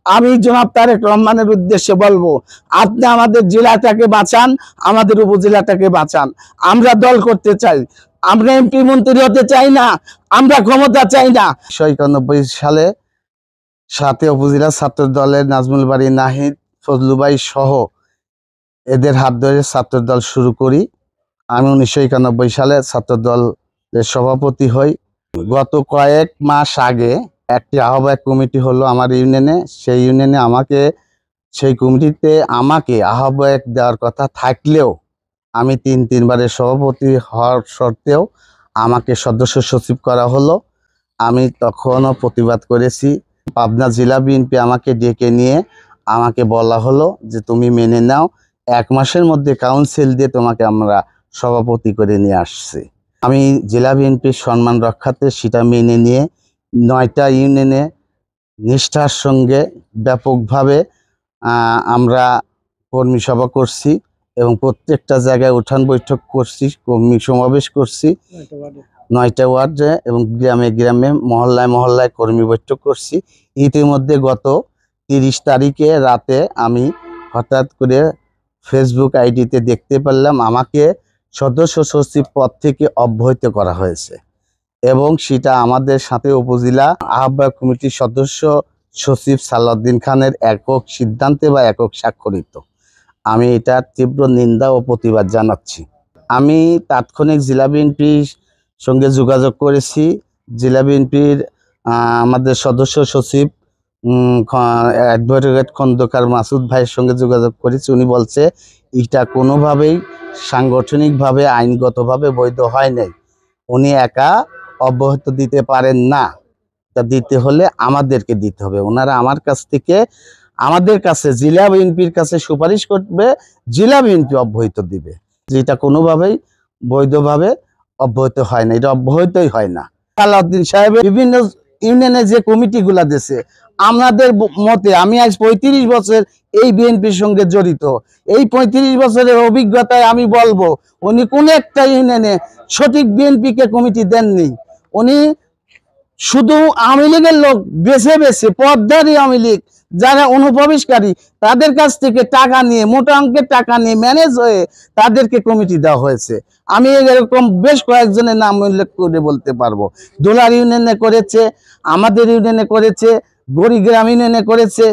আমি জনাব তারেক রহমানের উদ্দেশ্যে বলবো, আপনি আমাদের জেলাটাকে বাঁচান, আমাদের উপজেলাটাকে বাঁচান। আমরা দল করতে চাই, আমরা এমপি মন্ত্রী হতে চাই না, আমরা ক্ষমতা চাই না। 1991 সালে 7 উপজেলা ছাত্র দলের নাজমুল বাড়ি, নাহিদ, ফজলু ভাই সহ এদের হাত ধরে ছাত্র দল শুরু করি। আমি 1991 সালে ছাত্র দলের সভাপতি হই। গত কয়েক মাস আগে একটি আহ্বায়ক কমিটি হলো আমার ইউনিয়নে। সেই কমিটিতে আমাকে আহ্বায়ক দেওয়ার কথা থাকলেও আমি তিনবারের সভাপতি হওয়ার সত্ত্বেও আমাকে সদস্য সচিব করা হলো। আমি তখনও প্রতিবাদ করেছি। পাবনা জেলা বিএনপি আমাকে ডেকে নিয়ে আমাকে বলা হলো যে তুমি মেনে নাও, 1 মাসের মধ্যে কাউন্সিল দিয়ে তোমাকে আমরা সভাপতি করে নিয়ে আসছি। আমি জেলা বিএনপির সম্মান রক্ষার্থে সেটা মেনে নিয়ে 9টা ইউনিয়নে নিষ্ঠার সঙ্গে ব্যাপকভাবে আমরা কর্মী সভা করছি এবং প্রত্যেকটা জায়গায় উঠান বৈঠক করছি, কর্মী সমাবেশ করছি 9টা ওয়ার্ডে এবং গ্রামে গ্রামে মহল্লায় কর্মী বৈঠক করছি। ইতিমধ্যে গত 30 তারিখে রাতে আমি হঠাৎ করে ফেসবুক আইডিতে দেখতে পারলাম আমাকে সদস্য সচিব পদ থেকে অব্যাহত করা হয়েছে এবং সেটা আমাদের সাথে উপজেলা আহ্বায়ক কমিটির সদস্য সচিব সালাউদ্দিন খানের একক সিদ্ধান্তে বা একক স্বাক্ষরিত। আমি এটার তীব্র নিন্দা ও প্রতিবাদ জানাচ্ছি। আমি তাৎক্ষণিক জেলা বিএনপির সঙ্গে যোগাযোগ করেছি। জেলা বিএনপির আমাদের সদস্য সচিব অ্যাডভোকেট খন্দকার মাসুদ ভাইয়ের সঙ্গে যোগাযোগ করেছি। উনি বলছে এটা কোনোভাবেই সাংগঠনিকভাবে আইনগতভাবে বৈধ হয় নাই, উনি একা অব্যাহত দিতে পারেন না, তা দিতে হলে আমাদেরকে দিতে হবে। ওনারা আমাদের কাছে জেলা বিএনপির কাছে সুপারিশ করবে, জেলা বিএনপি অব্যাহত দিবে। যেটা কোনোভাবেই বৈধভাবে অব্যাহত হয় না, এটা অব্যাহতই হয় না। সালাউদ্দিন সাহেবের বিভিন্ন ইউনিয়নে যে কমিটিগুলা দিয়েছে, আমাদের মতে আমি আজ 35 বছর এই বিএনপির সঙ্গে জড়িত। এই 35 বছরের অভিজ্ঞতায় আমি বলবো উনি কোন একটা ইউনিয়নে সঠিক বিএনপিকে কমিটি দেননি। উনি শুধু আওয়ামী লীগের লোক বেছে বেছে পদধারী আওয়ামী লীগ যারা অনুপ্রবেশকারী তাদের কাছ থেকে টাকা নিয়ে, মোটা অঙ্কের টাকা নিয়ে ম্যানেজ হয়ে তাদেরকে কমিটি দেওয়া হয়েছে। আমি এরকম বেশ কয়েকজনের নাম উল্লেখ করে বলতে পারবো। দোলার ইউনিয়নে করেছে, আমাদের ইউনিয়নে করেছে, গড়িগ্রাম ইউনিয়নে করেছে।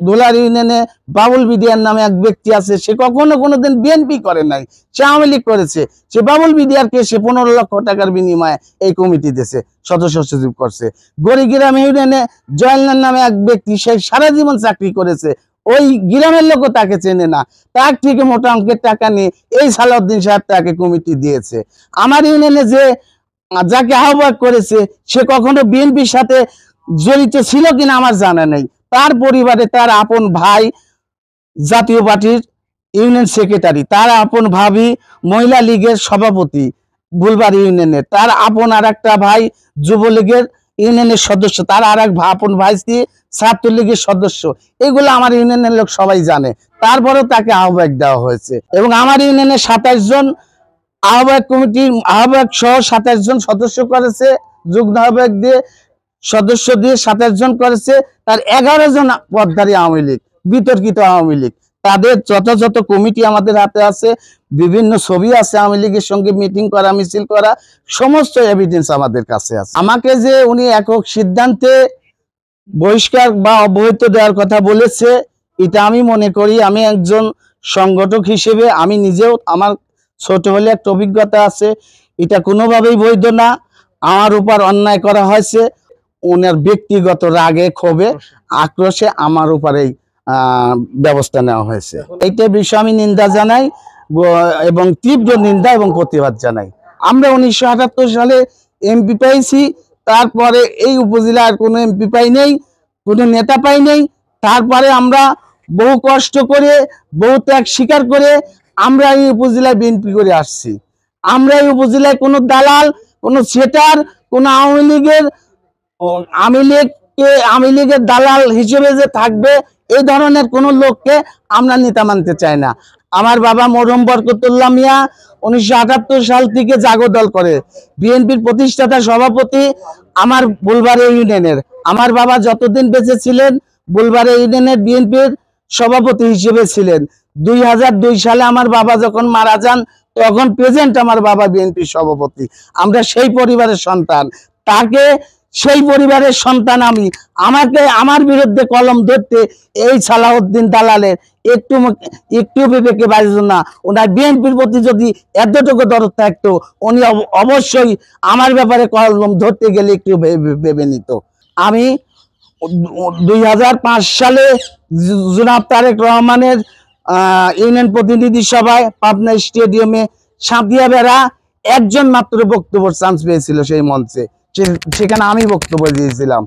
দোলার ইউনিয়নে বাবুল বিডিয়ার নামে এক ব্যক্তি আছে, সে কোনোদিন বিএনপি করে নাই, সে আওয়ামী লীগ করেছে। সে বাবুল বিডিয়ারকে সে 15 লক্ষ টাকার বিনিময়ে এই কমিটি দিয়েছে, সদস্য সচিব করছে। গড়িগ্রাম ইউনিয়নে জয়নাল নামে এক ব্যক্তি, সে সারা জীবন চাকরি করেছে, ওই গ্রামের লোকও তাকে চেনে না, তার থেকে মোটা অঙ্কের টাকা নিয়ে এই সালাউদ্দিন সাহেব তাকে কমিটি দিয়েছে। আমার ইউনিয়নে যাকে আহ্বায়ক করেছে সে কখনো বিএনপির সাথে জড়িত ছিল কিনা আমার জানা নেই। তার পরিবারে তার আপন ভাই জাতীয় পার্টির ইউনিয়ন সেক্রেটারি, তার আপন ভাবি মহিলা লীগের সভাপতি বুলবাড়ি ইউনিয়নের, তার আপন আর একটা ভাই যুবলীগের ইউনিয়নের সদস্য, তার আর এক আপন ভাই ছাত্রলীগের সদস্য। এগুলো আমার ইউনিয়নের লোক সবাই জানে। তারপরেও তাকে আহ্বায়ক দেওয়া হয়েছে এবং আমার ইউনিয়নের 27 জন আহ্বায়ক কমিটির আহ্বায়ক সহ 27 জন সদস্য করেছে, যুগ্ম আহ্বায়ক দিয়ে সদস্য দিয়ে 27 জন করেছে। তার 11 জন পদধারী আওয়ামী লীগ, বিতর্কিত আওয়ামী লীগ। তাদের যথাযথ কমিটি আমাদের হাতে আছে, বিভিন্ন ছবি আছে, আওয়ামী লীগের সঙ্গে মিটিং করা, মিছিল করা, সমস্ত এভিডেন্স আমাদের কাছে আছে। আমাকে যে উনি একক সিদ্ধান্তে বহিষ্কার বা অব্যাহত দেওয়ার কথা বলেছে, এটা আমি মনে করি, আমি একজন সংগঠক হিসেবে আমি নিজেও, আমার ছোট হলে একটা অভিজ্ঞতা আছে, এটা কোনোভাবেই বৈধ না। আমার উপর অন্যায় করা হয়েছে, ওনার ব্যক্তিগত রাগে ক্ষোভে আক্রোশে আমার উপরেই ব্যবস্থা নেওয়া হয়েছে। এইটা বিষয়ে আমি নিন্দা জানাই এবং তীব্র নিন্দা এবং প্রতিবাদ জানাই। আমরা 1978 সালে এমপি পাইছি, তারপরে এই উপজেলার কোনো এমপি পাই নেই, কোনো নেতা পাই নেই। তারপরে আমরা বহু কষ্ট করে, বহু ত্যাগ স্বীকার করে আমরা এই উপজেলায় বিএনপি করে আসছি। আমরা এই উপজেলায় কোনো দালাল, কোনো সেটার, কোনো আওয়ামী লীগের দালাল হিসেবে যে থাকবে এই ধরনের কোনো লোককে আমরা নেতা মানতে চাই না। আমার বাবা মরহুম বরকতুল্লাহ মিয়া 1978 সাল থেকে জাগো দল করে, বিএনপির প্রতিষ্ঠাতা সভাপতি আমার বুলবাড়ি ইউনিয়নের। আমার বাবা যতদিন বেঁচে ছিলেন বুলবাড়ি ইউনিয়নের বিএনপির সভাপতি হিসেবে ছিলেন। 2002 সালে আমার বাবা যখন মারা যান তখন প্রেজেন্ট আমার বাবা বিএনপির সভাপতি। আমরা সেই পরিবারের সন্তান, তাকে সেই পরিবারের সন্তান আমি, আমাকে আমার বিরুদ্ধে কলম ধরতে এই সালাউদ্দিন দালালের একটু বিবেকে বাজতো না। ওনার বিএনপির প্রতি যদি এতটুকু দরদ থাকতো উনি অবশ্যই আমার ব্যাপারে কলম ধরতে গেলে একটু ভেবে নিত। আমি 2005 সালে জনাব তারেক রহমানের ইউনিয়ন প্রতিনিধি সভায় পাবনা স্টেডিয়ামে সাঁতিয়া বেড়া একজন মাত্র বক্তব্য চান্স পেয়েছিল সেই মঞ্চে, সেখানে আমি বক্তব্য দিয়েছিলাম।